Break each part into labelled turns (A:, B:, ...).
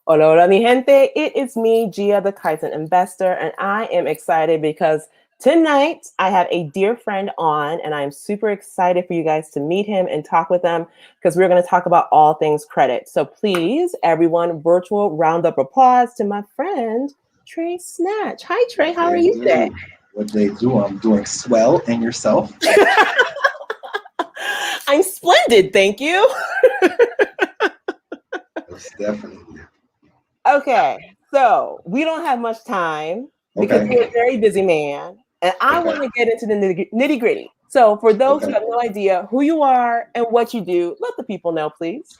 A: Hola, hola, mi gente. It is me, Gia, the Kaizen Investor, and I am excited because tonight I have a dear friend on, and I'm super excited for you guys to meet him and talk with him because we're going to talk about all things credit. So please, everyone, virtual round of applause to my friend, Tre Snatch. Hi, Tre. How are you today?
B: What they do, I'm doing swell. And yourself?
A: I'm splendid, thank you.
B: Most definitely.
A: Okay, so we don't have much time because
B: Okay.
A: you're a very busy man, and I want to get into the nitty gritty. So, for those who
B: Okay.
A: have no idea who you are and what you do, let the people know, please.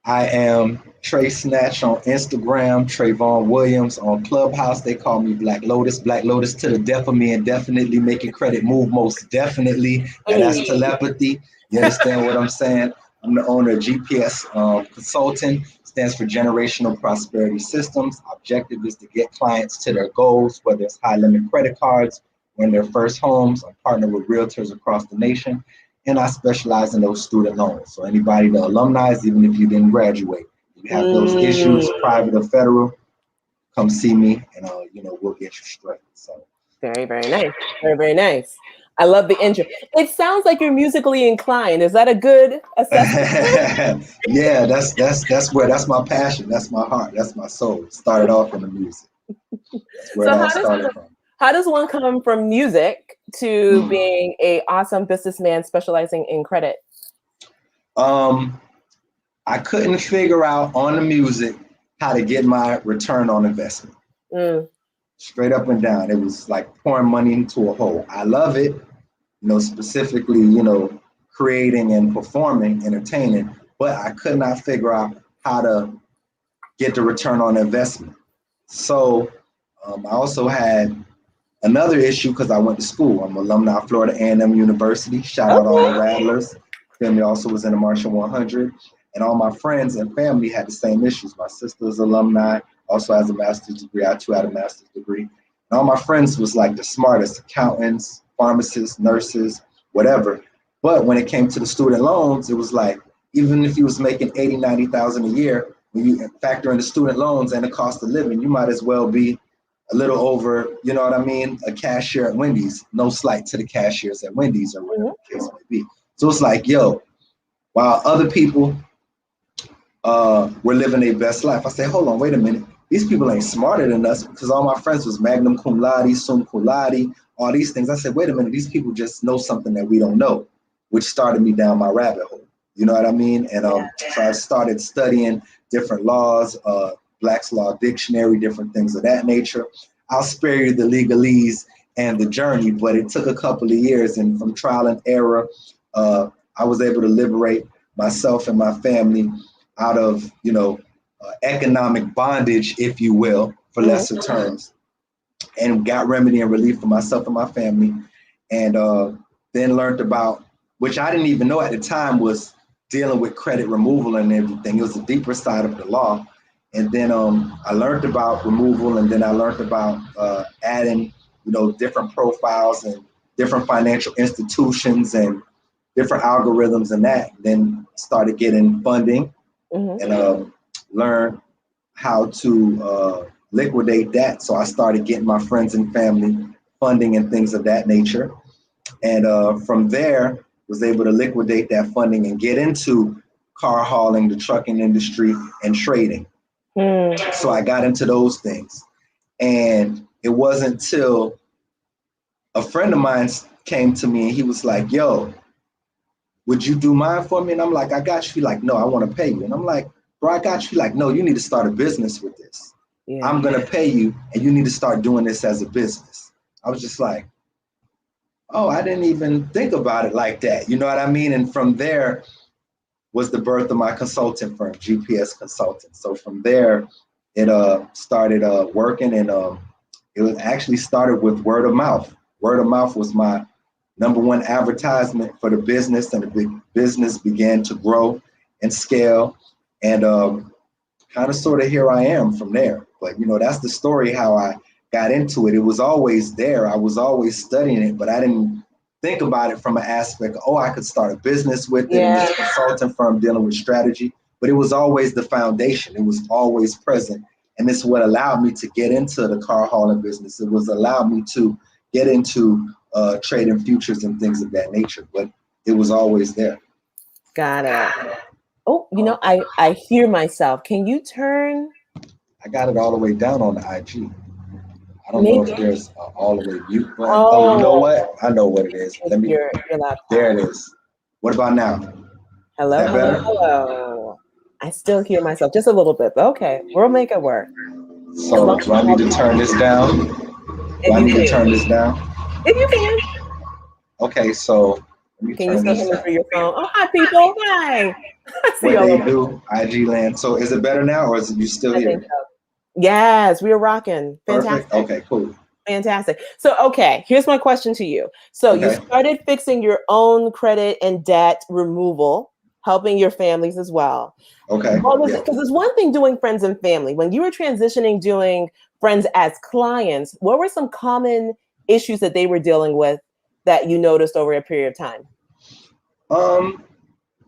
B: I am Tre Snatch on Instagram, Trayvon Williams on Clubhouse. They call me Black Lotus. Black Lotus to the death of me and definitely making credit move most definitely. And that's
A: Hey.
B: telepathy. You understand what I'm saying? I'm the owner of GPS Consulting, stands for Generational Prosperity Systems. Objective is to get clients to their goals, whether it's high limit credit cards or in their first homes. I partner with realtors across the nation, and I specialize in those student loans. So anybody, the alumni, even if you didn't graduate, you have those issues, private or federal, come see me, and we'll get you straight. So
A: Very, very nice. Very, very nice. I love the intro. It sounds like you're musically inclined. Is that a good assessment?
B: yeah, that's my passion, that's my heart, that's my soul. Started off in the music. That's where
A: So
B: it all started from.
A: how does one come from music to
B: Mm.
A: being a awesome businessman specializing in credit?
B: Um, I couldn't figure out on the music how to get my return on investment.
A: Mm.
B: Straight up and down. It was like pouring money into a hole. I love it, specifically, creating and performing, entertaining, but I could not figure out how to get the return on investment. So I also had another issue because I went to school. I'm an alumni of Florida A&M University. Shout out all
A: Okay.
B: the Rattlers. Family also was in the Marshall 100. And all my friends and family had the same issues. My sister's alumni, also has a master's degree. I too had a master's degree. And all my friends was like the smartest accountants, pharmacists, nurses, whatever. But when it came to the student loans, it was like, even if you was making 80, 90,000 a year, when you factor in the student loans and the cost of living, you might as well be a little over, you know what I mean, a cashier at Wendy's. No slight to the cashiers at Wendy's or whatever the case may be. So it's like, yo, while other people were living their best life, I say, hold on, wait a minute. These people ain't smarter than us because all my friends was magna cum laude, sum cum laude, all these things. I said, wait a minute, these people just know something that we don't know, which started me down my rabbit hole. You know what I mean? And so I started studying different laws, Black's Law Dictionary, different things of that nature. I'll spare you the legalese and the journey, but it took a couple of years. And from trial and error, I was able to liberate myself and my family out of, economic bondage, if you will, for lesser terms, and got remedy and relief for myself and my family. And then learned about, which I didn't even know at the time, was dealing with credit removal and everything. It was the deeper side of the law. And then I learned about removal, and then I learned about adding, different profiles and different financial institutions and different algorithms and that. Then started getting funding and learned how to liquidate that. So I started getting my friends and family funding and things of that nature. And from there, was able to liquidate that funding and get into car hauling, the trucking industry, and trading. So I got into those things. And it wasn't until a friend of mine came to me and he was like, yo, would you do mine for me? And I'm like, I got you. He like, no, I want to pay you. And I'm like, bro, I got you. He like, no, you need to start a business with this. Yeah. I'm going to pay you and you need to start doing this as a business. I was just like, oh, I didn't even think about it like that. You know what I mean? And from there was the birth of my consulting firm, GPS Consulting. So from there, it started working, and it was actually started with word of mouth. Word of mouth was my number one advertisement for the business, and the big business began to grow and scale. And kind of sort of here I am from there. But, that's the story how I got into it. It was always there. I was always studying it, but I didn't think about it from an aspect, I could start a business with it, and this consulting firm dealing with strategy. but it was always the foundation. It was always present. And it's what allowed me to get into the car hauling business. It was allowed me to get into trading futures and things of that nature, but it was always there.
A: Got it. Oh, I hear myself. Can you turn?
B: I got it all the way down on the IG. I don't know
A: Maybe.
B: if there's an all the way mute button. Oh, you know
A: Oh,
B: what? I know what it is. Let me.
A: your
B: There
A: laptop.
B: it is. What about now? Is
A: Hello,
B: that
A: hello,
B: better?
A: hello. I still hear myself just a little bit, but okay, we'll make it work. As
B: So
A: long
B: do I need to turn this down? Do
A: if
B: I
A: you
B: need to
A: can.
B: turn this down?
A: If you can.
B: Okay, so let me
A: Can you
B: turn
A: still
B: this
A: hear me
B: down.
A: through your phone? Oh, hi, people. Hi. I see
B: What
A: y'all
B: they
A: over.
B: do, IG land. So is it better now or is it you still
A: I think
B: here?
A: so. Yes, we are rocking.
B: Perfect.
A: Fantastic.
B: Okay, cool.
A: Fantastic. So, okay, here's my question to you. So, you
B: Okay.
A: started fixing your own credit and debt removal, helping your families as well.
B: Okay.
A: What was
B: Yeah.
A: it? Because it's one thing doing friends and family. When you were transitioning doing friends as clients, what were some common issues that they were dealing with that you noticed over a period of time?
B: Um,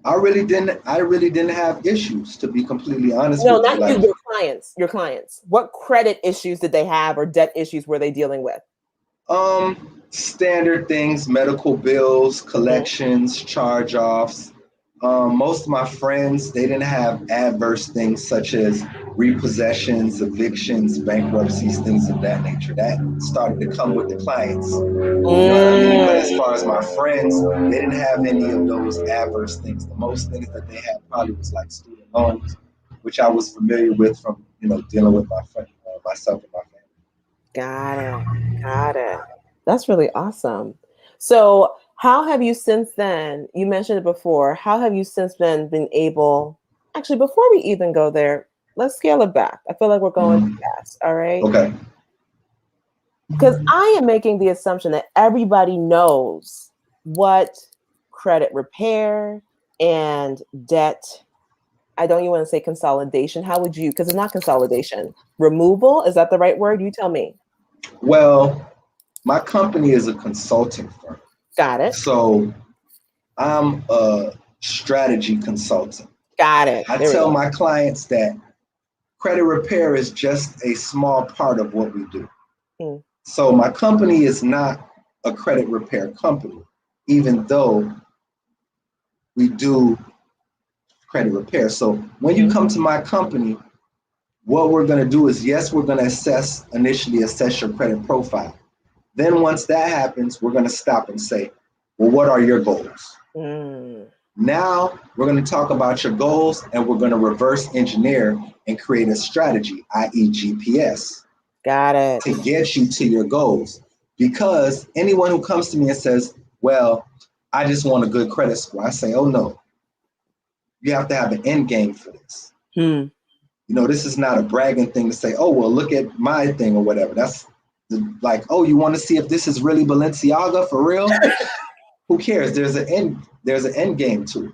B: I really didn't have issues, to be completely honest
A: No,
B: with you.
A: not you,
B: Like,
A: your clients. Your clients. What credit issues did they have or debt issues were they dealing with?
B: standard things, medical bills,
A: Mhm.
B: collections, charge-offs. Most of my friends, they didn't have adverse things such as repossessions, evictions, bankruptcies, things of that nature. That started to come with the clients. You know what I mean? But as
A: Mm,
B: far as my friends, they didn't have any of those adverse things. The most things that they had probably was like student loans, which I was familiar with from, dealing with my friend, myself and my family.
A: got it. Got it. That's really awesome. So, how have you since then? You mentioned it before. How have you since then been able? Actually, before we even go there, let's scale it back. I feel like we're going too
B: Mhm.
A: fast. All right.
B: Okay.
A: Because I am making the assumption that everybody knows what credit repair and debt. I don't even want to say consolidation. How would you? Because it's not consolidation. Removal, is that the right word? You tell me.
B: Well, my company is a consulting firm.
A: Got it.
B: So I'm a strategy consultant.
A: Got it.
B: I
A: There we
B: tell
A: go.
B: my clients that credit repair is just a small part of what we do.
A: Hmm.
B: So my company is not a credit repair company, even though we do credit repair. So when you
A: Mhm.
B: come to my company, what we're going to do is, yes, we're going to initially assess your credit profile. Then once that happens, we're going to stop and say, well, what are your goals?
A: Mm.
B: Now we're going to talk about your goals and we're going to reverse engineer and create a strategy, i.e. GPS,
A: Got
B: to
A: it.
B: get you to your goals. Because anyone who comes to me and says, well, I just want a good credit score, I say, oh no, you have to have an end game for this.
A: Hmm.
B: This is not a bragging thing to say, oh, well, look at my thing or whatever. That's like, oh, you want to see if this is really Balenciaga for real? Who cares? There's an end game to it.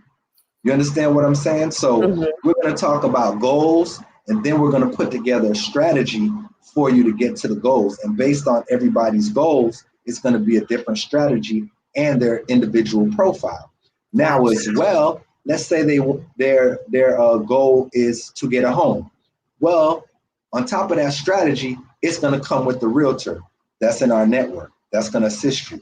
B: You understand what I'm saying? So
A: Mhm.
B: we're going to talk about goals, and then we're going to put together a strategy for you to get to the goals. And based on everybody's goals, it's going to be a different strategy and their individual profile. Now,
A: Gotcha.
B: as well, let's say their goal is to get a home. Well, on top of that strategy, it's going to come with the realtor that's in our network that's going to assist you,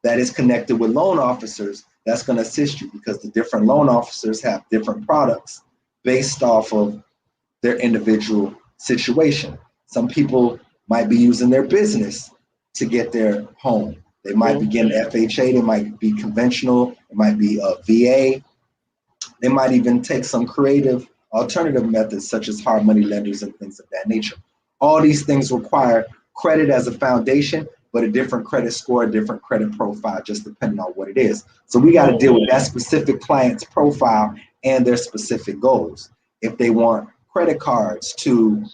B: that is connected with loan officers that's going to assist you, because the different loan officers have different products based off of their individual situation. Some people might be using their business to get their home. They might be
A: Mhm.
B: getting FHA, they might be conventional, it might be a VA. They might even take some creative alternative methods such as hard money lenders and things of that nature. All these things require credit as a foundation, but a different credit score, a different credit profile, just depending on what it is. So we got to deal with that specific client's profile and their specific goals. If they want credit cards to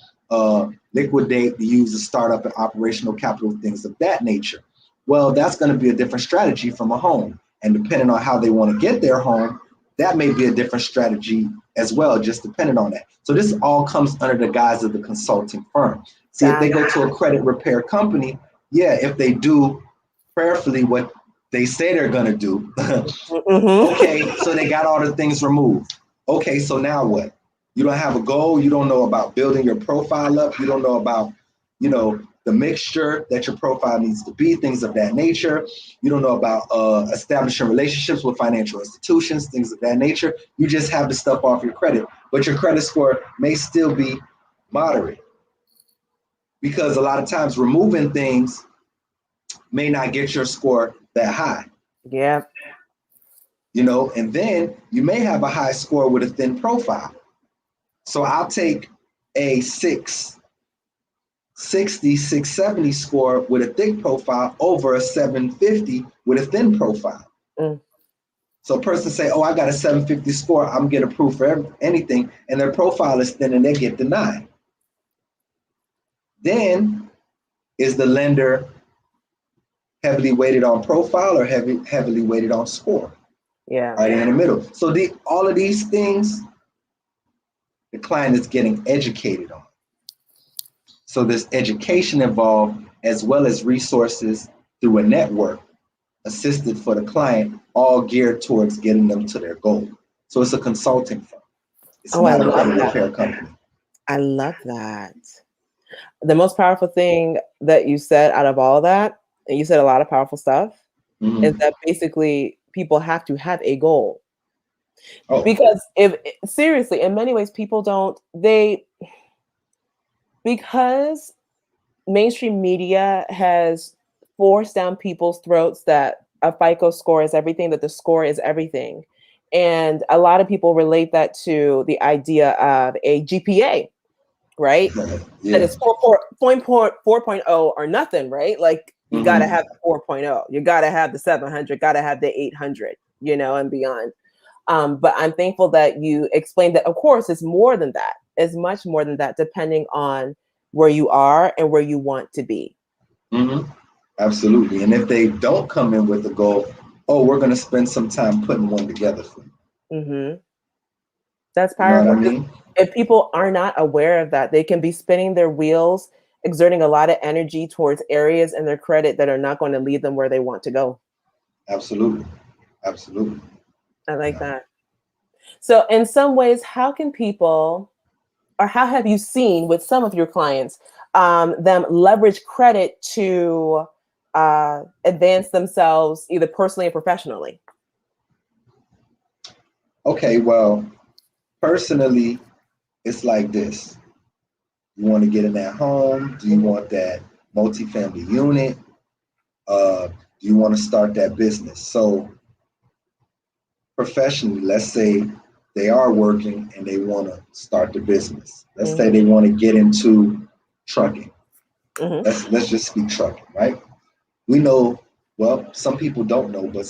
B: liquidate, to use a startup and operational capital, things of that nature, well, that's going to be a different strategy from a home. And depending on how they want to get their home, that may be a different strategy as well, just depending on that. So this all comes under the guise of the consulting firm. See, if
A: Got
B: they go to a credit repair company, yeah, if they do prayerfully what they say they're gonna do,
A: it. Mhm.
B: okay, so they got all the things removed. Okay, so now what? You don't have a goal. You don't know about building your profile up. You don't know about, the mixture that your profile needs to be, things of that nature. You don't know about establishing relationships with financial institutions, things of that nature. You just have the stuff off your credit, but your credit score may still be moderate because a lot of times removing things may not get your score that high.
A: Yeah.
B: And then you may have a high score with a thin profile. So I'll take a 660, 670 score with a thick profile over a 750 with a thin profile.
A: Mm.
B: So a person say, oh, I got a 750 score, I'm getting approved for anything, and their profile is thin and they get denied. Then is the lender heavily weighted on profile or heavily weighted on score?
A: Yeah.
B: Right in the middle. So all of these things, the client is getting educated on. So there's education involved as well as resources through a network assisted for the client, all geared towards getting them to their goal. So it's a consulting firm. It's
A: Oh, I
B: not a
A: love
B: credit
A: that.
B: repair company.
A: I love that. The most powerful thing that you said out of all that, and you said a lot of powerful stuff, is that basically people have to have a goal.
B: Oh,
A: Because seriously, in many ways, people don't, because mainstream media has forced down people's throats that a FICO score is everything, that the score is everything. And a lot of people relate that to the idea of a GPA, right?
B: yeah.
A: That is 4.0 or nothing, right? Like you got to have the 4.0, you got to have the 700, got to have the 800, and beyond. But I'm thankful that you explained that, of course, it's more than that. It's much more than that, depending on where you are and where you want to be.
B: Mm-hmm. Absolutely. And if they don't come in with a goal, oh, we're going to spend some time putting one together for you.
A: Mm-hmm. That's
B: You know what I
A: powerful.
B: mean?
A: If people are not aware of that, they can be spinning their wheels, exerting a lot of energy towards areas in their credit that are not going to lead them where they want to go.
B: Absolutely. Absolutely.
A: I like that. So in some ways, how can people, or how have you seen with some of your clients, them leverage credit to advance themselves either personally or professionally?
B: Okay, well, personally, it's like this. You want to get in that home? Do you want that multifamily unit? Do you want to start that business? So professionally, let's say they are working and they want to start the business. Let's say they want to get into trucking. Let's just speak trucking, right? We know, well, some people don't know, but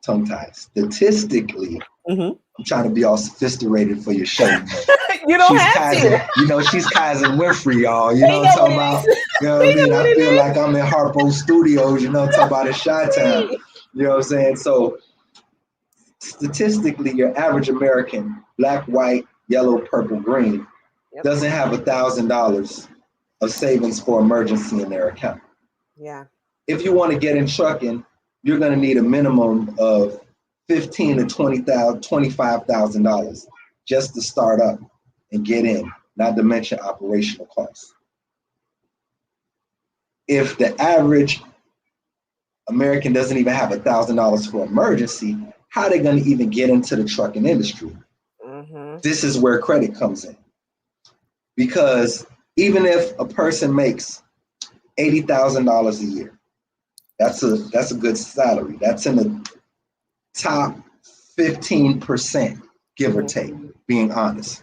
B: tongue tied. Statistically, I'm trying to be all sophisticated for your show.
A: You don't have to.
B: She's Kaizen Winfrey, y'all. You know what I'm talking about? You know what I mean? I feel like I'm in Harpo Studios, talking about in Chi-Town. You know what I'm saying? So statistically, your average American, black, white, yellow, purple, green, doesn't have $1,000 of savings for emergency in their account.
A: Yeah.
B: If you want to get in trucking, you're going to need a minimum of $15,000 to $25,000 just to start up and get in, not to mention operational costs. If the average American doesn't even have $1,000 for emergency, how are they going to even get into the trucking industry? This is where credit comes in. Because even if a person makes $80,000 a year, that's a good salary. That's in the top 15%, give or take, being honest.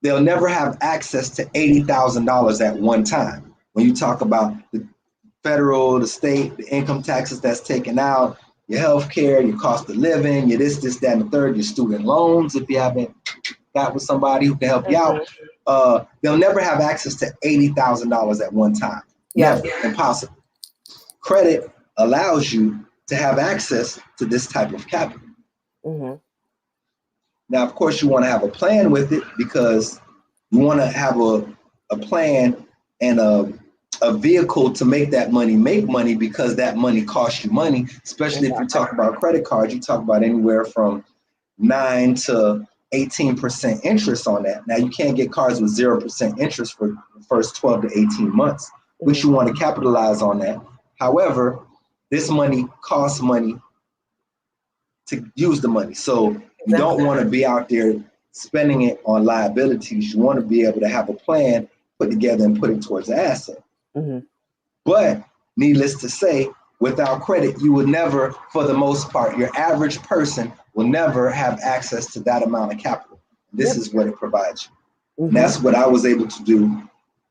B: They'll never have access to $80,000 at one time. When you talk about the federal, the state, the income taxes that's taken out, your health care, your cost of living, your this, that, and the third, your student loans, if you haven't got with somebody who can help you out, they'll never have access to $80,000 at one time.
A: Yeah.
B: Never, impossible. Credit allows you to have access to this type of capital. Now, of course, you want to have a plan with it because you want to have a plan and a vehicle to make that money make money, because that money costs you money, especially if you talk about credit cards. You talk about anywhere from 9 to 18% interest on that. Now you can't get cars with 0% interest for the first 12 to 18 months, which you want to capitalize on that. However, this money costs money to use the money. So you don't want to be out there spending it on liabilities. You want to be able to have a plan put together and put it towards the asset. But needless to say, without credit, you would never, for the most part, your average person will never have access to that amount of capital. This is what it provides you. And that's what I was able to do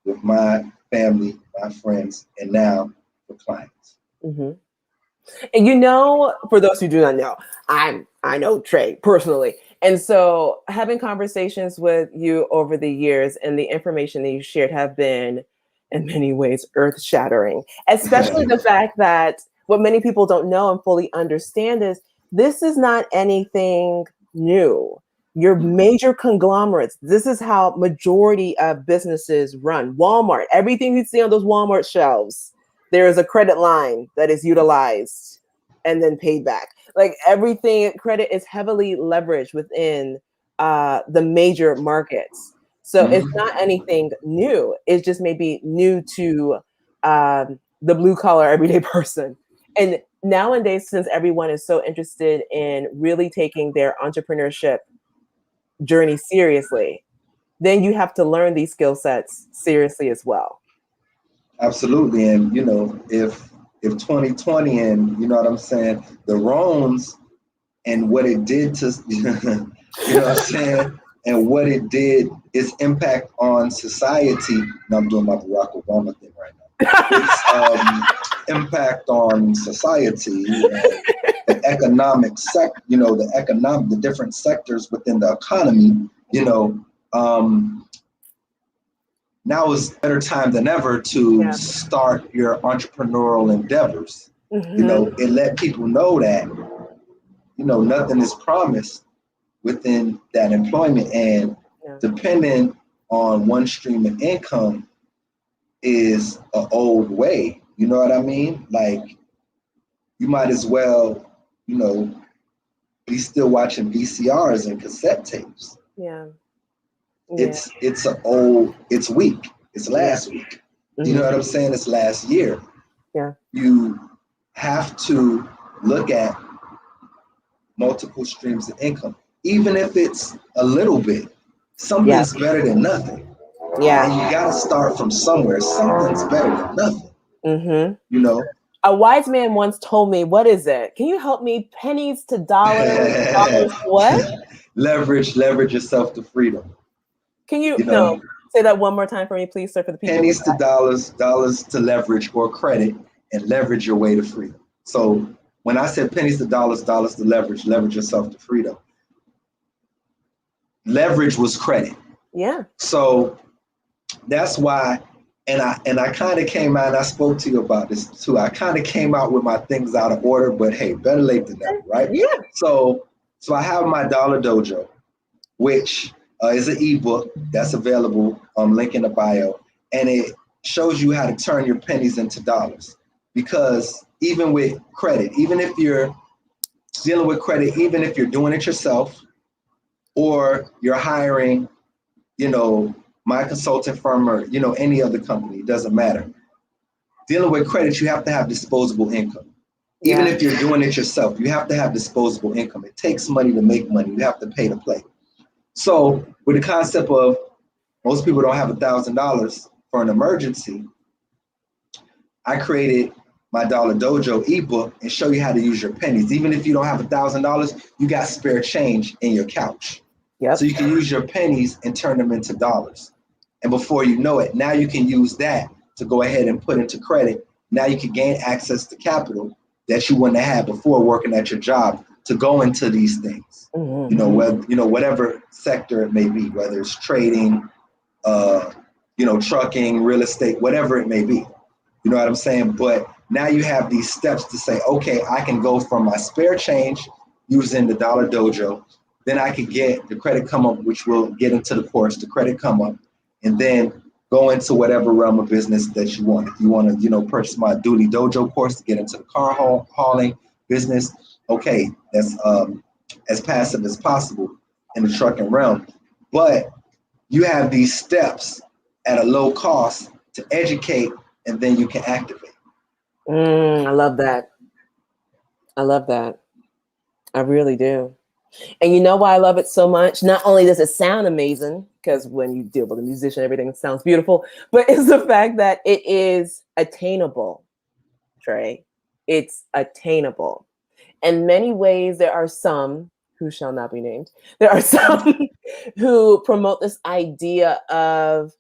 B: with my family, my friends, and now for clients.
A: And you know, for those who do not know, I know Tre personally. And so having conversations with you over the years and the information that you shared have been in many ways earth-shattering, especially the fact that what many people don't know and fully understand is this is not anything new. Your major conglomerates, this is how majority of businesses run. Walmart, everything you see on those Walmart shelves, there is a credit line that is utilized and then paid back. Like everything, credit is heavily leveraged within the major markets. So it's not anything new. It's just maybe new to the blue collar everyday person. And nowadays, since everyone is so interested in really taking their entrepreneurship journey seriously, then you have to learn these skill sets seriously as well.
B: Absolutely. And, you know, if 2020 and, you know what I'm saying, the Rones and what it did to, you know what I'm saying, and what it did, its impact on society. And I'm doing my Barack Obama thing right now. Its impact on society, the economic you know, the different sectors within the economy, you know, now is a better time than ever to start your entrepreneurial endeavors. You know, it let people know that, you know, nothing is promised within that employment, and depending on one stream of income is an old way. You know what I mean? Like, you might as well, you know, be still watching VCRs and cassette tapes. It's weak. It's last week. You know what I'm saying? It's last year. You have to look at multiple streams of income, even if it's a little bit. Something's better than nothing. And you got to start from somewhere. Something's better than nothing. You know?
A: A wise man once told me, what is it? Can you help me? Pennies to dollars, dollars to what?
B: Leverage yourself to freedom.
A: Can you say that one more time for me, please, sir, for the people?
B: Pennies to dollars, dollars to leverage or credit, and leverage your way to freedom. So when I said pennies to dollars, dollars to leverage yourself to freedom, leverage was credit. So that's why, and I kind of came out, and I spoke to you about this too. I kind of came out with my things out of order, but hey, better late than never, right? So I have my Dollar Dojo, which is an ebook that's available, link in the bio, and it shows you how to turn your pennies into dollars. Because even with credit, even if you're dealing with credit, even if you're doing it yourself, or you're hiring, you know, my consulting firm or, you know, any other company, it doesn't matter. Dealing with credit, you have to have disposable income. Even if you're doing it yourself, you have to have disposable income. It takes money to make money. You have to pay to play. So with the concept of most people don't have $1,000 for an emergency, I created my Dollar Dojo ebook and show you how to use your pennies. Even if you don't have $1,000, you got spare change in your couch. So you can use your pennies and turn them into dollars. And before you know it, now you can use that to go ahead and put into credit. Now you can gain access to capital that you wouldn't have had before working at your job to go into these things. You know, whatever sector it may be, whether it's trading, you know, trucking, real estate, whatever it may be. You know what I'm saying? But now you have these steps to say, okay, I can go from my spare change using the Dollar Dojo. Then I could get the credit come up, which we'll get into the course, the credit come up, and then go into whatever realm of business that you want. If you want to, you know, purchase my Duty Dojo course to get into the car hauling business, okay, that's as passive as possible. in the trucking realm. But you have these steps at a low cost to educate, and then you can activate.
A: I love that. I love that. I really do. And you know why I love it so much? Not only does it sound amazing, because when you deal with a musician, everything sounds beautiful, but it's the fact that it is attainable, Trey. It's attainable. In many ways, there are some who shall not be named. There are some who promote this idea of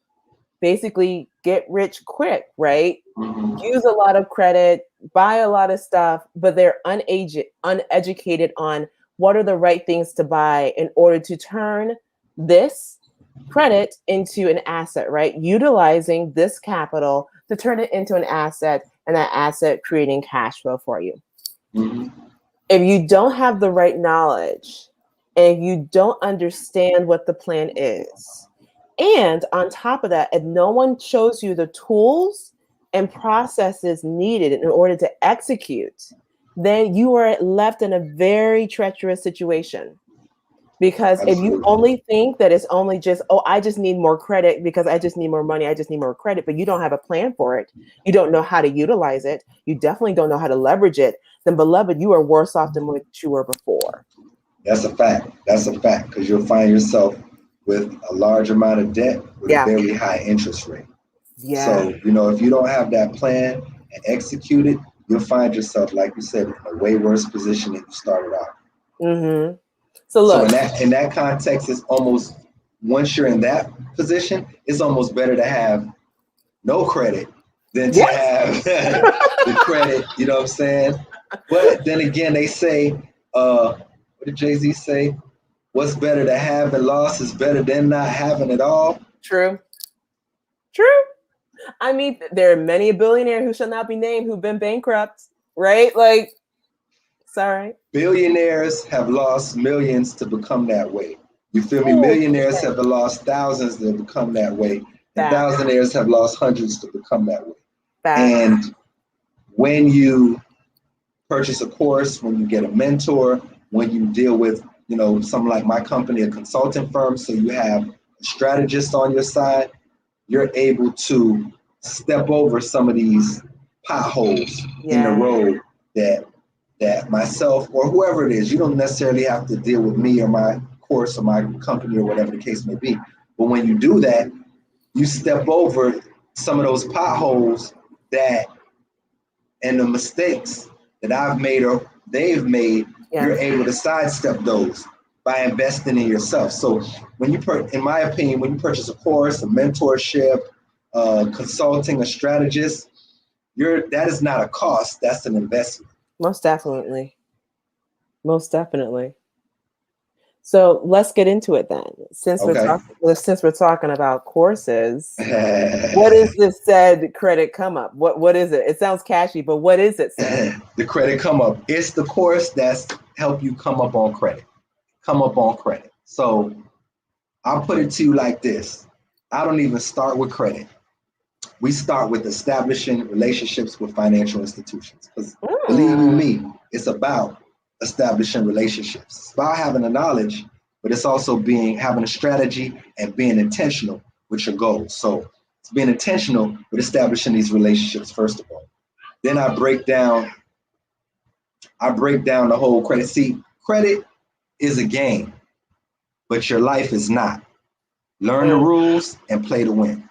A: basically get rich quick, right? Use a lot of credit, buy a lot of stuff, but they're uneducated on what are the right things to buy in order to turn this credit into an asset, right? Utilizing this capital to turn it into an asset, and that asset creating cash flow for you.
B: Mm-hmm.
A: If you don't have the right knowledge and if you don't understand what the plan is, and on top of that, if no one shows you the tools and processes needed in order to execute, then you are left in a very treacherous situation. Because if you
B: Absolutely.
A: only think that it's only just, oh, I just need more credit because I just need more money, I just need more credit, but you don't have a plan for it, you don't know how to utilize it, you definitely don't know how to leverage it, then beloved, you are worse off than what you were before.
B: That's a fact. That's a fact, because you'll find yourself with a large amount of debt with a
A: Yeah.
B: very high interest rate.
A: Yeah.
B: So, if you don't have that plan and execute it, you'll find yourself, like you said, in a way worse position than you started out.
A: Mm-hmm. So
B: So
A: look,
B: in that context, it's almost, once you're in that position, it's almost better to have no credit than to
A: yes.
B: have the credit. You know what I'm saying? But then again, they say, what did Jay-Z say? What's better to have and loss is better than not having it all.
A: True. I mean, there are many a billionaire who shall not be named who've been bankrupt, right? Like, sorry.
B: Billionaires have lost millions to become that way. You feel me?
A: Ooh,
B: Millionaires have lost thousands to become that way, and
A: facts,
B: thousandaires have lost hundreds to become that way.
A: facts.
B: And when you purchase a course, when you get a mentor, when you deal with, something like my company, a consulting firm, so you have a strategist on your side, you're able to step over some of these potholes in the road that myself or whoever it is, you don't necessarily have to deal with me or my course or my company or whatever the case may be. But when you do that, you step over some of those potholes and the mistakes that I've made or they've made, you're able to sidestep those by investing in yourself. So when in my opinion, when you purchase a course, a mentorship, consulting, a strategist, that is not a cost, that's an investment.
A: Most definitely. Most definitely. So let's get into it then. Since we're talking about courses, what is this said credit come up? What is it? It sounds catchy, but what is it said?
B: The credit come up. It's the course that's help you come up on credit. So I'll put it to you like this. I don't even start with credit. We start with establishing relationships with financial institutions. Because believe you me, it's about establishing relationships. It's about having the knowledge, but it's also having a strategy and being intentional with your goals. So it's being intentional with establishing these relationships, first of all. Then I break down the whole credit. See, credit is a game, but your life is not. Learn the rules and play to win.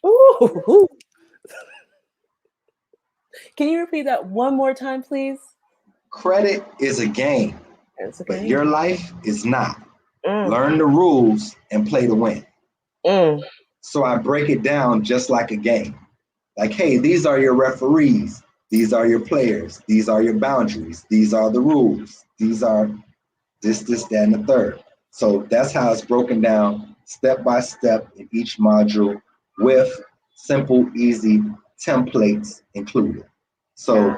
A: Ooh. Can you repeat that one more time, please?
B: Credit is a game, but your life is not. Learn the rules and play to win. So I break it down just like a game. Like, hey, these are your referees. These are your players. These are your boundaries. These are the rules. These are this, that, and the third. So that's how it's broken down step by step in each module with simple, easy templates included. So,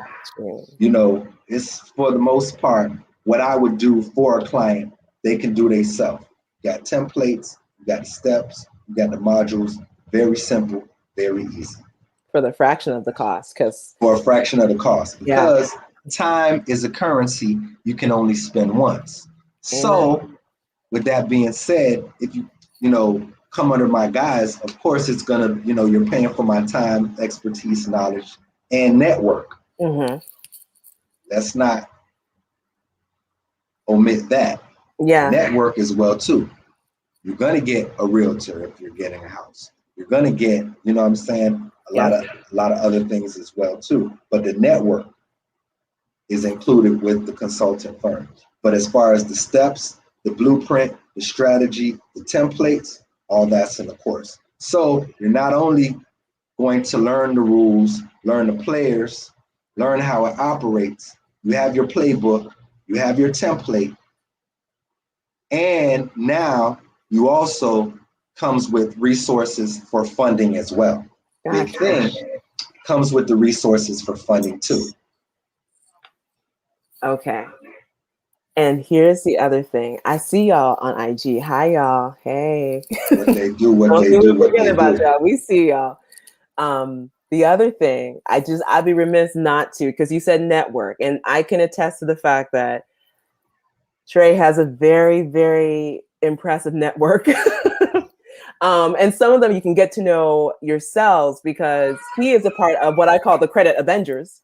B: it's for the most part, what I would do for a client, they can do themselves. You got templates, you got the steps, you got the modules, very simple, very easy.
A: For the fraction of the cost,
B: for a fraction of the cost, because time is a currency you can only spend once. So with that being said, if you come under my guise, of course it's gonna, you're paying for my time, expertise, knowledge, and network.
A: Mm-hmm.
B: Let's not omit that.
A: Yeah.
B: Network as well too. You're gonna get a realtor if you're getting a house. You're gonna get, you know what I'm saying, a lot of other things as well too. But the network is included with the consultant firm. But as far as the steps, the blueprint, the strategy, the templates, all that's in the course. So you're not only going to learn the rules, learn the players, learn how it operates. You have your playbook, you have your template, and now you also comes with resources for funding as well.
A: Gotcha.
B: Big thing comes with the resources for funding too.
A: Okay. And here's the other thing. I see y'all on IG. Hi, y'all. Hey.
B: What they do, what
A: Don't
B: they
A: think
B: do,
A: we
B: what
A: forget
B: they
A: about
B: do.
A: y'all. We see y'all. The other thing, I'd be remiss not to, because you said network, and I can attest to the fact that Tre has a very, very impressive network. And some of them you can get to know yourselves because he is a part of what I call the credit Avengers.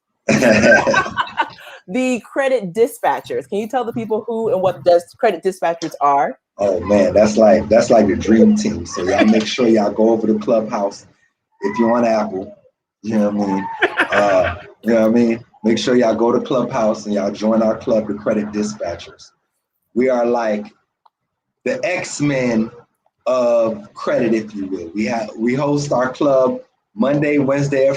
A: The credit dispatchers. Can you tell the people who and what credit dispatchers are?
B: Oh man, that's like the dream team. So y'all make sure y'all go over to Clubhouse if you're on Apple. You know what I mean? You know what I mean? Make sure y'all go to Clubhouse and y'all join our club, the Credit Dispatchers. We are like the X-Men of credit, if you will. We host our club Monday, Wednesday, and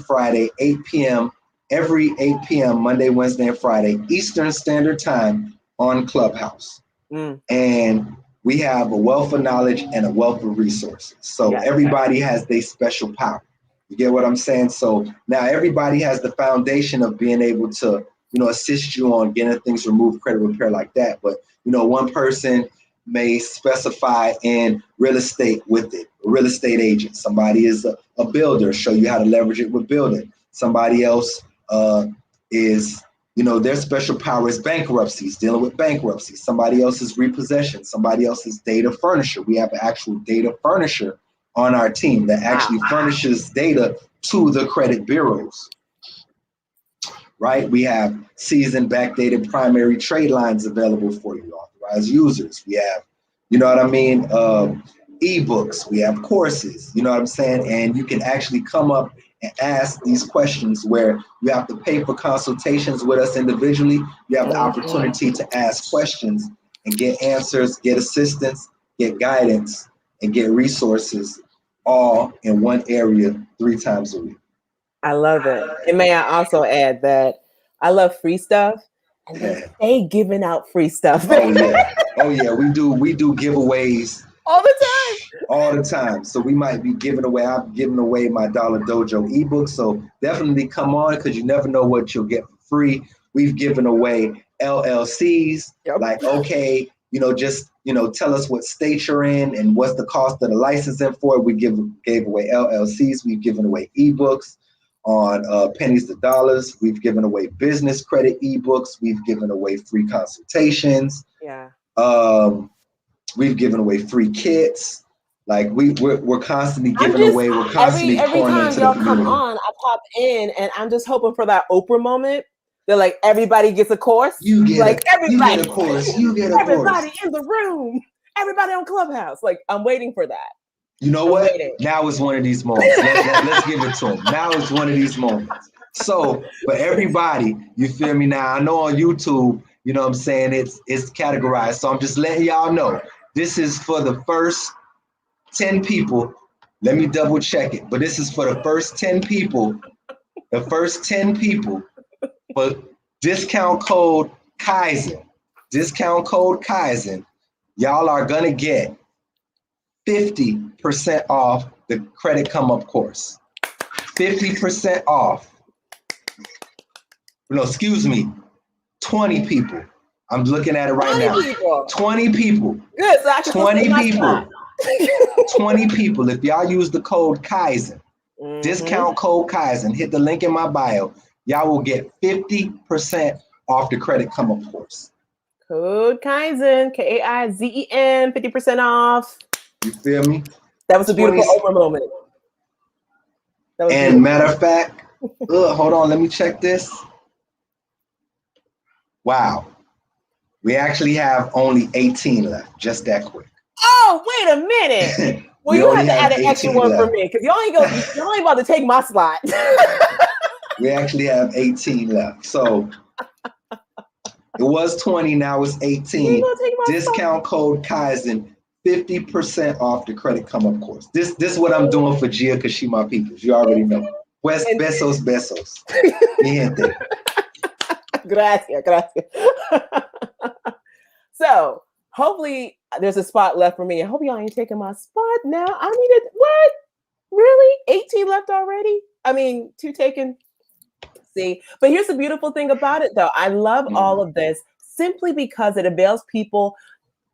B: Friday, 8 p.m. every 8 p.m. Monday, Wednesday, and Friday, Eastern Standard Time on Clubhouse. And we have a wealth of knowledge and a wealth of resources. So everybody has their special power. You get what I'm saying? So now everybody has the foundation of being able to, assist you on getting things removed, credit repair like that. But, one person may specify in real estate with it, a real estate agent. Somebody is a builder, show you how to leverage it with building. Somebody else is, their special power is bankruptcies, dealing with bankruptcy. Somebody else is repossession. Somebody else is data furnisher. We have an actual data furnisher on our team that actually furnishes data to the credit bureaus. Right? We have seasoned backdated primary trade lines available for you, authorized users. We have, what I mean, ebooks. We have courses, you know what I'm saying? And you can actually come up and ask these questions where you have to pay for consultations with us individually. You have the opportunity to ask questions and get answers, get assistance, get guidance, and get resources all in one area 3 times a week.
A: I love it. And may I also add that I love free stuff, and they stay giving out free stuff.
B: Oh yeah, we do giveaways
A: all the
B: time. So we might be giving away. I'm giving away my Dollar Dojo ebook. So definitely come on, because you never know what you'll get for free. We've given away LLCs. Like, okay, just tell us what state you're in and what's the cost of the licensing for it. We gave away LLCs. We've given away ebooks on pennies to dollars. We've given away business credit ebooks. We've given away free consultations. We've given away free kits. Like we're constantly giving away. We're constantly
A: every
B: pouring
A: time
B: into
A: y'all
B: the community.
A: come on, I pop in and I'm just hoping for that Oprah moment. They're like, everybody gets a course.
B: You get
A: everybody.
B: You get a course. You get a
A: everybody
B: course.
A: in the room. Everybody on Clubhouse. Like, I'm waiting for that.
B: You know what? Now is one of these moments. Let's give it to them. Now is one of these moments. So for everybody, you feel me? Now I know on YouTube, you know what I'm saying, it's categorized. So I'm just letting y'all know. This is for the first 10 people. Let me double check it. But this is for the first 10 people. The first 10 people. But discount code Kaizen. Discount code Kaizen. Y'all are gonna get 50% off the credit come up course. 50% off. No, excuse me. 20 people. I'm looking at it right now. 20 people.
A: Good. So I can
B: 20 people. 20 people. If y'all use the code Kaizen, discount code Kaizen, hit the link in my bio, y'all will get 50% off the credit come up course.
A: Code Kaizen, Kaizen, 50% off.
B: You feel me?
A: That was a beautiful
B: 20
A: Oprah moment. That was
B: And
A: beautiful.
B: matter of fact, hold on, let me check this. Wow. We actually have only 18 left, just that quick.
A: Oh, wait a minute. Well,
B: We
A: you
B: only
A: have to add
B: have
A: an extra
B: 18
A: one for
B: left.
A: me because you're only about to take my slot.
B: We actually have 18 left. So it was 20, now it's 18. Discount code Kaizen, 50% off the credit come up course. This is what I'm doing for Gia because she my people. You already know. West besos. Mi gente.
A: Gracias. So hopefully there's a spot left for me. I hope y'all ain't taking my spot now. I needed what? Really? 18 left already? I mean, 2 taken. See, but here's the beautiful thing about it though. I love all of this simply because it avails people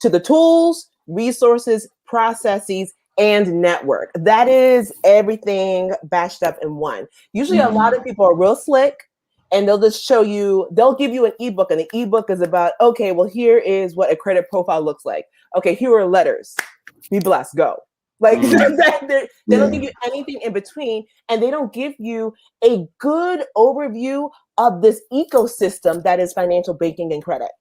A: to the tools, resources, processes, and network. That is everything bashed up in one. Usually a lot of people are real slick and they'll just show you, they'll give you an ebook and the ebook is about, okay, well, here is what a credit profile looks like. Okay, here are letters. Be blessed, go. Like they don't give you anything in between, and they don't give you a good overview of this ecosystem that is financial banking and credit.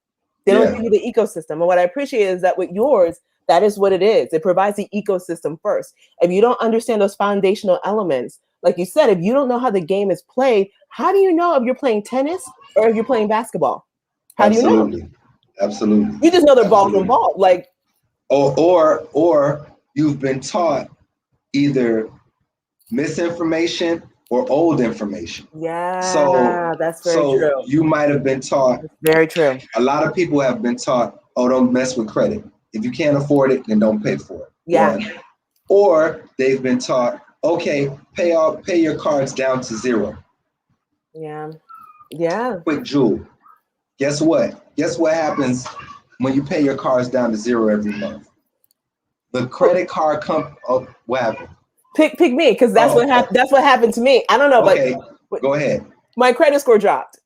A: They don't give you the ecosystem. And what I appreciate is that with yours, that is what it is. It provides the ecosystem first. If you don't understand those foundational elements, like you said, if you don't know how the game is played, how do you know if you're playing tennis or if you're playing basketball? How do you know?
B: Absolutely.
A: You just know the ball's involved. Like,
B: or you've been taught either misinformation or old information.
A: Yeah, that's very true.
B: You might have been taught.
A: That's very true.
B: A lot of people have been taught, oh, don't mess with credit. If you can't afford it, then don't pay for it.
A: Yeah.
B: One. Or they've been taught, okay, pay your cards down to 0.
A: Yeah.
B: Quick jewel. Guess what? Guess what happens when you pay your cards down to 0 every month? The credit card company. Oh, what happened?
A: Pick me, because that's what happened. That's what happened to me. I don't know,
B: but go ahead.
A: My credit score dropped.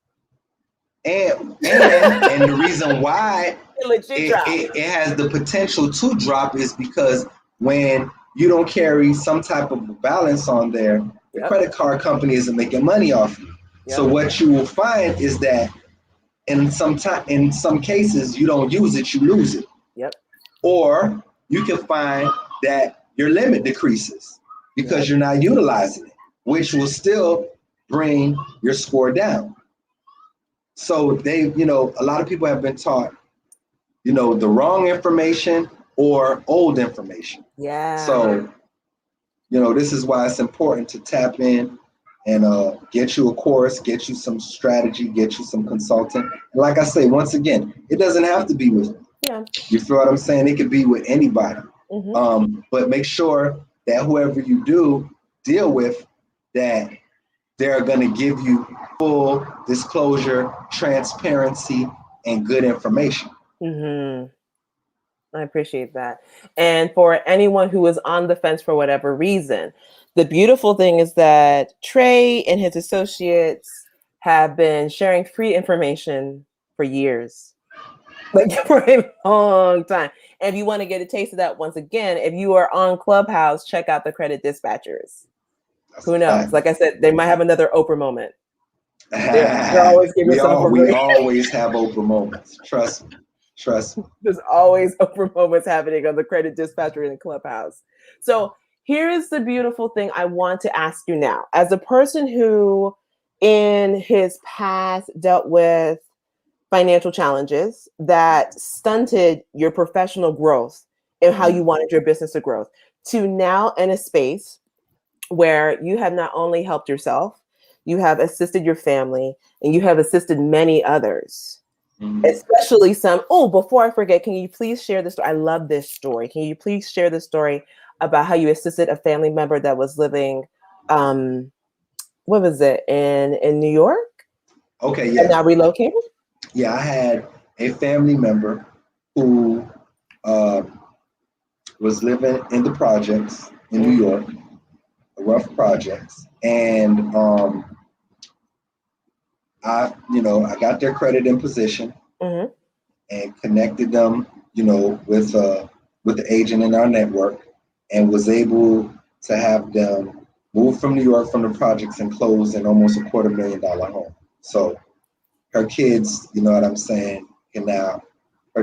B: And the reason why it has the potential to drop is because when you don't carry some type of balance on there, the credit card company isn't making money off you. So what you will find is that in some cases you don't use it, you lose it. Or you can find that your limit decreases because you're not utilizing it, which will still bring your score down. So a lot of people have been taught, the wrong information or old information. So, this is why it's important to tap in and get you a course, get you some strategy, get you some consultant. And like I say, once again, it doesn't have to be with you feel what I'm saying? It could be with anybody. But make sure that whoever you do deal with, that they're going to give you full disclosure, transparency, and good information.
A: I appreciate that. And for anyone who is on the fence for whatever reason, the beautiful thing is that Tre and his associates have been sharing free information for years, like for a long time. And if you want to get a taste of that, once again, if you are on Clubhouse, check out the Credit Dispatchers. Who knows? Like I said, they might have another Oprah moment. They're always giving
B: we always have Oprah moments. Trust me.
A: There's always Oprah moments happening on the Credit Dispatcher in the Clubhouse. So here's the beautiful thing I want to ask you now. As a person who in his past dealt with financial challenges that stunted your professional growth and how you wanted your business to grow, to now in a space where you have not only helped yourself, you have assisted your family, and you have assisted many others. Especially some. Oh, before I forget, can you please share this story? I love this story. Can you please share the story about how you assisted a family member that was living, what was it, in New York?
B: Okay, yeah.
A: And now relocated?
B: Yeah, I had a family member who was living in the projects in New York, the rough projects, and I got their credit in position. and connected them, with the agent in our network, and was able to have them move from New York from the projects and close in almost $250,000 home. So her kids, you know what I'm saying, her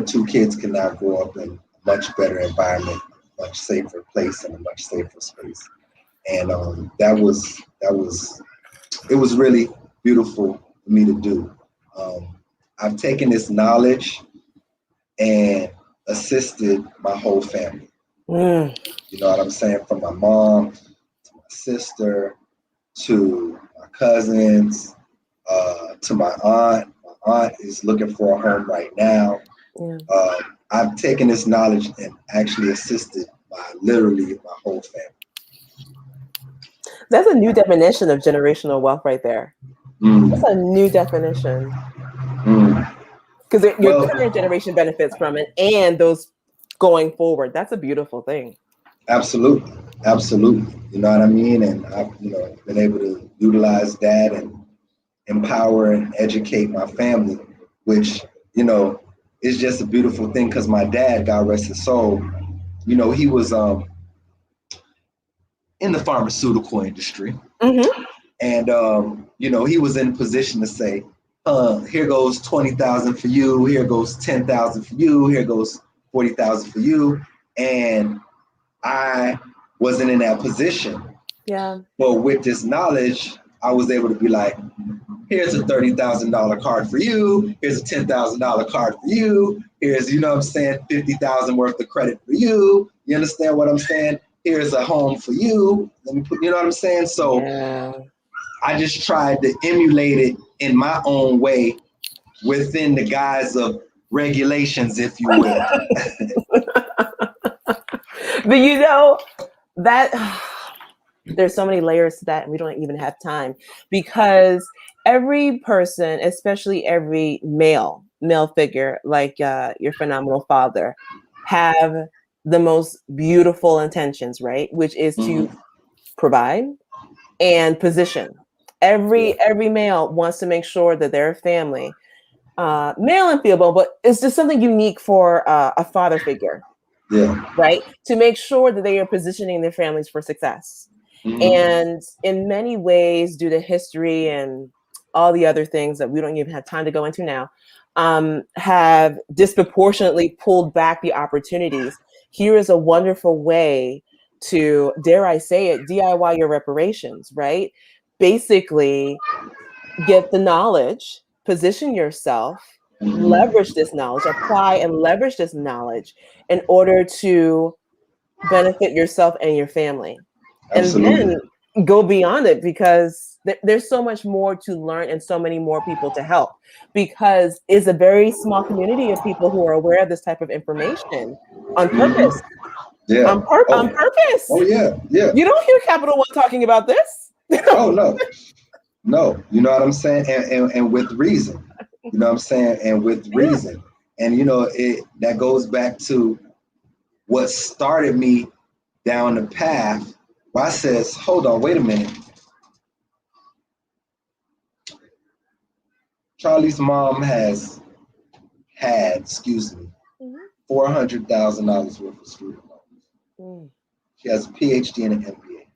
B: two kids can now grow up in a much better environment, a much safer place, and a much safer space. And it was really beautiful for me to do. I've taken this knowledge and assisted my whole family. You know what I'm saying? From my mom to my sister to my cousins to my aunt. My aunt is looking for a home right now.
A: Yeah.
B: I've taken this knowledge and actually assisted literally my whole family.
A: That's a new definition of generational wealth right there. That's a new definition. Because your current generation benefits from it and those going forward. That's a beautiful thing.
B: Absolutely. You know what I mean? And I've been able to utilize that and empower and educate my family, which, is just a beautiful thing, because my dad, God rest his soul, he was in the pharmaceutical industry. And, he was in a position to say, here goes 20,000 for you, here goes 10,000 for you, here goes 40,000 for you. And I wasn't in that position.
A: Yeah.
B: But with this knowledge, I was able to be like, here's a $30,000 card for you. Here's a $10,000 card for you. Here's, $50,000 worth of credit for you. You understand what I'm saying? Here's a home for you. Let me put, you know what I'm saying? So
A: yeah.
B: I just tried to emulate it in my own way within the guise of regulations, if you will.
A: But that there's so many layers to that, and we don't even have time, because every person, especially every male figure, like your phenomenal father, have the most beautiful intentions, right? Which is to provide and position. Every male wants to make sure that their family, male and female, but it's just something unique for a father figure.
B: Yeah.
A: Right? To make sure that they are positioning their families for success. And in many ways, due to history and all the other things that we don't even have time to go into now, have disproportionately pulled back the opportunities. Here is a wonderful way to, dare I say it, DIY your reparations, right? Basically, get the knowledge, position yourself, leverage this knowledge, apply and leverage this knowledge in order to benefit yourself and your family.
B: Absolutely.
A: And then go beyond it, because there's so much more to learn and so many more people to help, because it's a very small community of people who are aware of this type of information on purpose.
B: Yeah.
A: On purpose.
B: Oh, yeah. Yeah.
A: You don't hear Capital One talking about this.
B: Oh, no. No. You know what I'm saying? And with reason. You know what I'm saying? And with reason. And, that goes back to what started me down the path where I says, hold on, wait a minute. Charlie's mom has had, $400,000 worth of student loans. She has a PhD and an MBA.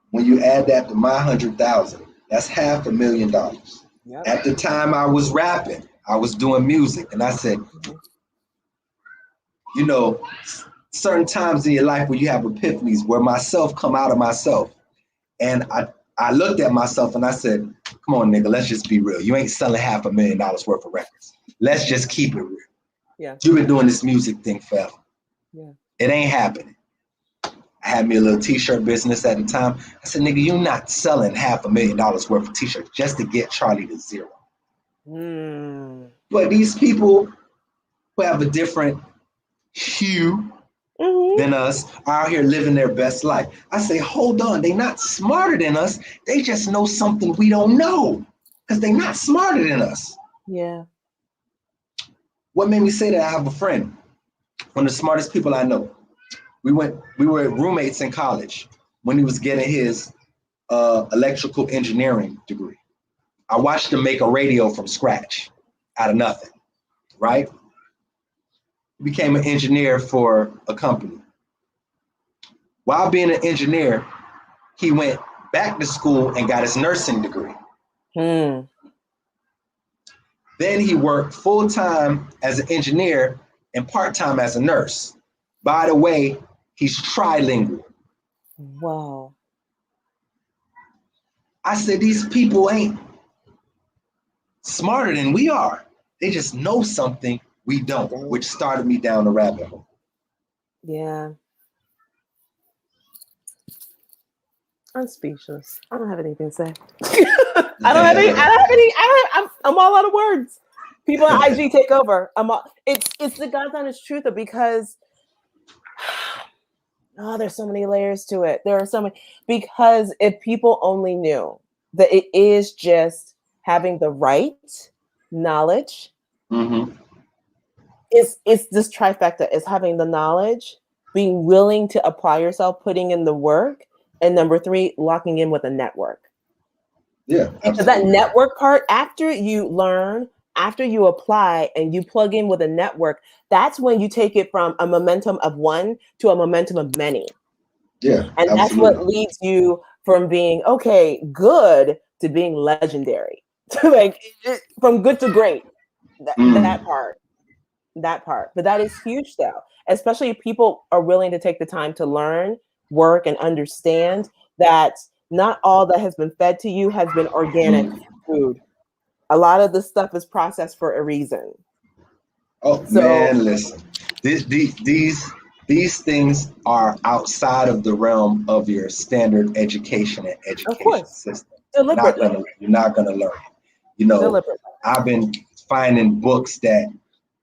B: When you add that to my 100,000, that's $500,000. Yep. At the time I was rapping, I was doing music, and I said, certain times in your life where you have epiphanies, where myself come out of myself. And I looked at myself and I said, come on, nigga, let's just be real. You ain't selling $500,000 worth of records. Let's just keep it real. Yeah. You've been doing this music thing forever. Yeah. It ain't happening. I had me a little t-shirt business at the time. I said, nigga, you're not selling $500,000 worth of t-shirts just to get Charlie to zero. But these people who have a different hue than us are out here living their best life. I say, hold on, they're not smarter than us. They just know something we don't know, because they're not smarter than us. Yeah. What made me say that? I have a friend, one of the smartest people I know. We were roommates in college when he was getting his electrical engineering degree. I watched him make a radio from scratch, out of nothing. right? He became an engineer for a company. While being an engineer, he went back to school and got his nursing degree.
A: Hmm.
B: Then he worked full-time as an engineer and part-time as a nurse. By the way, he's trilingual.
A: Wow.
B: I said, these people ain't smarter than we are. They just know something we don't, which started me down the rabbit hole.
A: Yeah. I'm speechless. I don't have anything to say. I'm all out of words. People on IG take over. It's the God's honest truth because there's so many layers to it. There are so many, because if people only knew that it is just having the right knowledge, it's this trifecta. It's having the knowledge, being willing to apply yourself, putting in the work, and number 3, locking in with a network.
B: Yeah,
A: because that network part, after you learn, after you apply and you plug in with a network, that's when you take it from a momentum of one to a momentum of many.
B: Yeah,
A: and
B: absolutely.
A: That's what leads you from being good to being legendary. Like from good to great. That part. But that is huge though, especially if people are willing to take the time to learn, work, and understand that not all that has been fed to you has been organic food. A lot of the stuff is processed for a reason.
B: Oh man, listen, these things are outside of the realm of your standard education and education system.
A: Deliberately.
B: You're not gonna learn it. You know, I've been finding books that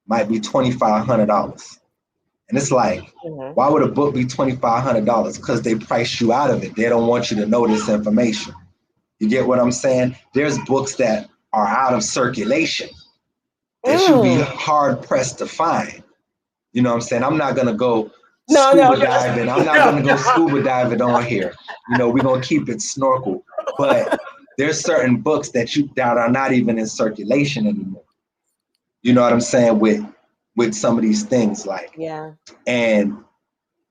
B: might be $2,500. And it's like, why would a book be $2,500? Because they price you out of it. They don't want you to know this information. You get what I'm saying? There's books that are out of circulation that you'd be hard pressed to find. You know what I'm saying? I'm not gonna go scuba diving. I'm not gonna go scuba diving on here. You know, we're gonna keep it snorkel. But there's certain books that are not even in circulation anymore. You know what I'm saying? With some of these things, like, and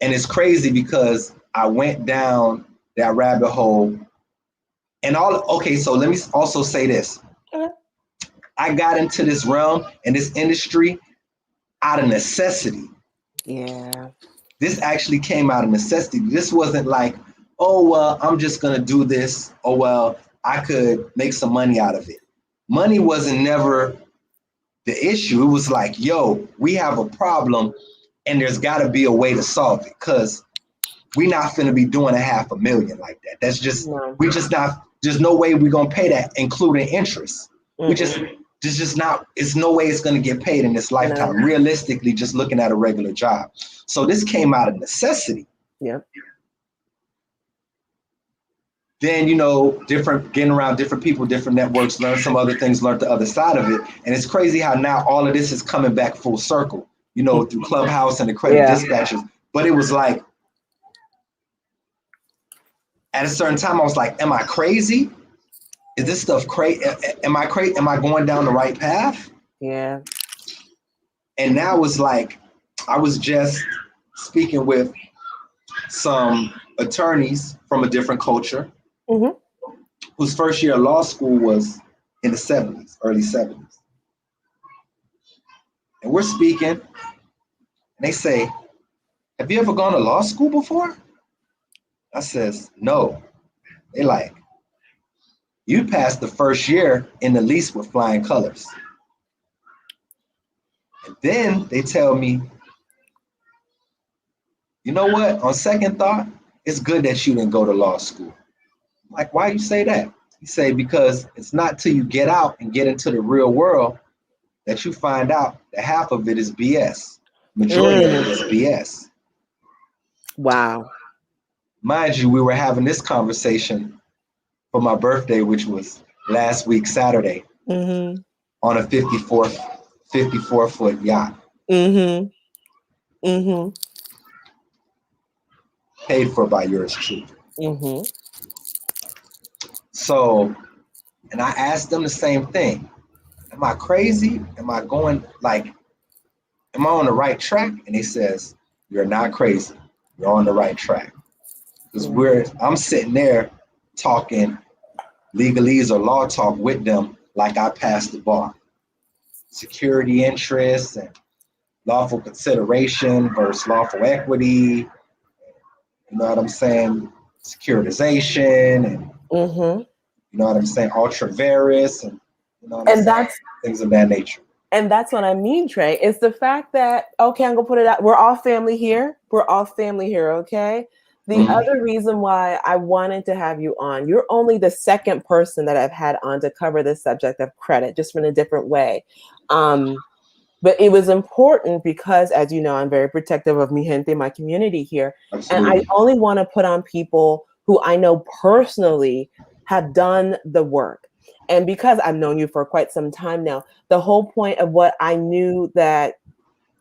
B: it's crazy because I went down that rabbit hole and so let me also say this. I got into this realm and this industry out of necessity.
A: Yeah.
B: This actually came out of necessity. This wasn't like, oh, well, I'm just going to do this. Oh, well, I could make some money out of it. Money wasn't never the issue. It was like, yo, we have a problem and there's got to be a way to solve it, because we're not finna be doing $500,000 like that. That's just, we just not, there's no way we're going to pay that, including interest. We just, there's just not, it's no way it's going to get paid in this lifetime, realistically, just looking at a regular job. So this came out of necessity.
A: Yep.
B: Then, you know, getting around different people, different networks, learn some other things, learn the other side of it. And it's crazy how now all of this is coming back full circle, you know, through Clubhouse and the credit dispatches. But it was like, at a certain time, I was like, am I crazy? Is this stuff crazy? Am I crazy? Am I going down the right path?
A: Yeah.
B: And now it's like, I was just speaking with some attorneys from a different culture whose first year of law school was in the 70s, early 70s. And we're speaking, and they say, have you ever gone to law school before? I says, no. They like, you passed the first year in the lease with flying colors. And then they tell me, you know what? On second thought, it's good that you didn't go to law school. I'm like, why you say that? You say, because it's not till you get out and get into the real world that you find out that half of it is BS. Majority of it is BS.
A: Wow.
B: Mind you, we were having this conversation for my birthday, which was last week, Saturday, on a 54-foot yacht. Paid for by yours truly. So, and I asked them the same thing. am I crazy? Am I going like, am I on the right track? And he says, you're not crazy. You're on the right track. Because I'm sitting there talking legalese or law talk with them like I passed the bar. Security interests and lawful consideration versus lawful equity. You know what I'm saying? Securitization and you know what I'm saying? Ultra various and you know what I'm saying? Things of that nature.
A: And that's what I mean, Trey. It's the fact that, okay, I'm gonna put it out. We're all family here. We're all family here, okay? The other reason why I wanted to have you on, you're only the second person that I've had on to cover the subject of credit, just in a different way. But it was important because, as you know, I'm very protective of mi gente, my community here.
B: Absolutely.
A: And I only want to put on people who I know personally have done the work. And because I've known you for quite some time now, the whole point of what I knew that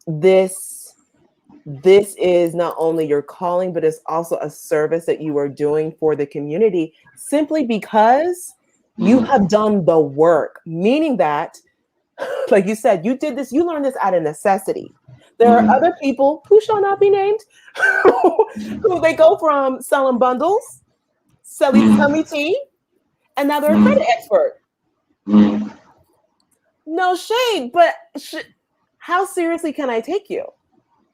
A: this is not only your calling, but it's also a service that you are doing for the community simply because you have done the work, meaning that, like you said, you did this, you learned this out of necessity. There are other people who shall not be named who they go from selling bundles, selling tummy tea, and now they're a credit expert. No shade, but how seriously can I take you?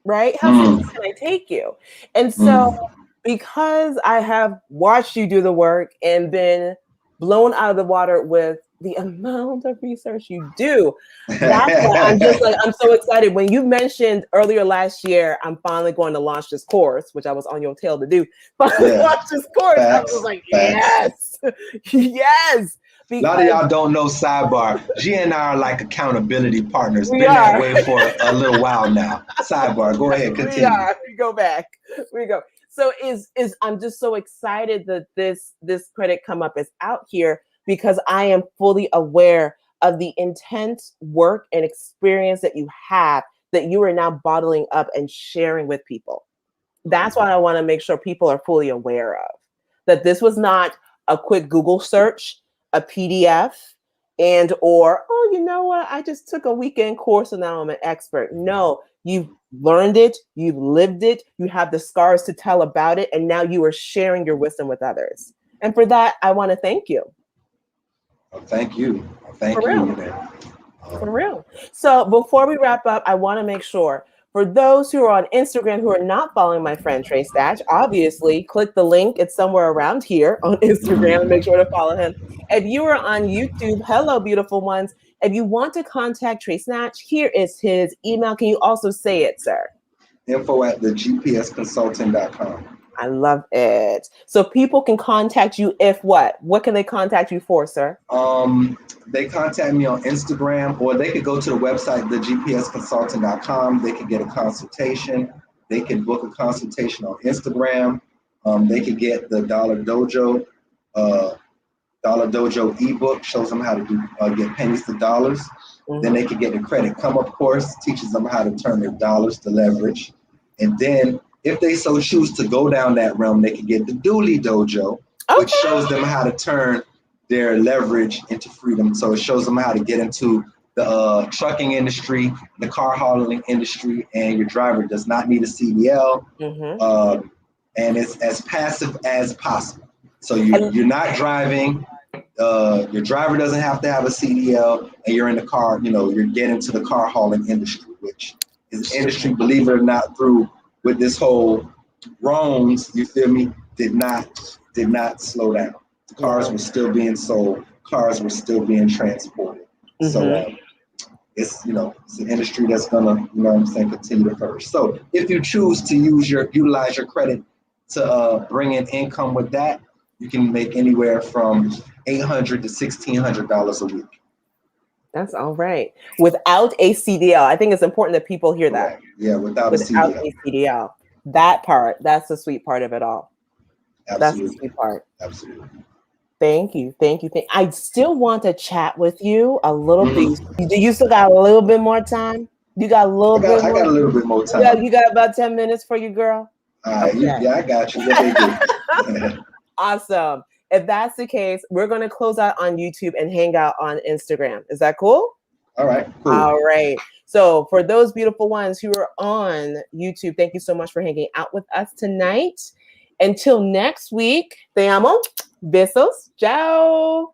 A: Right? How seriously can I take you? And so, because I have watched you do the work and been blown out of the water with the amount of research you do, that's why I'm just like, I'm so excited. When you mentioned earlier last year, I'm finally going to launch this course, which I was on your tail to do. Finally launch this course. I was like, yes, yes.
B: A lot of y'all don't know, sidebar. G and I are like accountability partners.
A: We
B: Been
A: are.
B: that way for a little while now. Sidebar. Go ahead, continue.
A: We go back. We go. So I'm just so excited that this credit come up is out here because I am fully aware of the intense work and experience that you have that you are now bottling up and sharing with people. That's why I want to make sure people are fully aware of that this was not a quick Google search, a PDF, and or, oh, you know what? I just took a weekend course and now I'm an expert. No, you've learned it, you've lived it, you have the scars to tell about it, and now you are sharing your wisdom with others. And for that, I want to thank you.
B: Well, thank you. Thank
A: For
B: you.
A: For real. So before we wrap up, I want to make sure for those who are on Instagram who are not following my friend Tre Snatch, obviously click the link. It's somewhere around here on Instagram. Make sure to follow him. If you are on YouTube, hello, beautiful ones. If you want to contact Tre Snatch, here is his email. Can you also say it, sir?
B: info@thegpsconsulting.com.
A: I love it. So people can contact you if what? What can they contact you for, sir?
B: They contact me on Instagram, or they could go to the website, thegpsconsulting.com. They could get a consultation. They can book a consultation on Instagram. They could get the Dollar Dojo ebook, shows them how to do get pennies to dollars. Then they could get the Credit Come Up course, teaches them how to turn their dollars to leverage. And then if they so choose to go down that realm, they can get the Dooley Dojo, which shows them how to turn their leverage into freedom. So it shows them how to get into the trucking industry, the car hauling industry, and your driver does not need a CDL. And it's as passive as possible. So you're not driving, your driver doesn't have to have a CDL, and you're in the car, you're getting to the car hauling industry, which is industry, believe it or not, through with this whole Rome's, you feel me, did not slow down. Cars were still being sold. Cars were still being transported. So it's it's an industry that's gonna continue to flourish. So if you choose to utilize your credit to bring in income with that, you can make anywhere from $800 to $1,600 a week.
A: That's all right. Without a CDL, I think it's important that people hear that.
B: Right. Yeah, without a
A: CDL. That part, that's the sweet part of it all.
B: Absolutely.
A: That's the sweet part.
B: Absolutely.
A: Thank you. I still want to chat with you a little bit. Do you still got a little bit more time? You got a little bit more?
B: I got a little bit more time.
A: You got about 10 minutes for you, girl?
B: All right. Okay. Yeah, I got you. What they do.
A: Awesome. If that's the case, we're going to close out on YouTube and hang out on Instagram. Is that cool?
B: All right, cool.
A: All right. So for those beautiful ones who are on YouTube, thank you so much for hanging out with us tonight. Until next week, te amo. Besos. Ciao.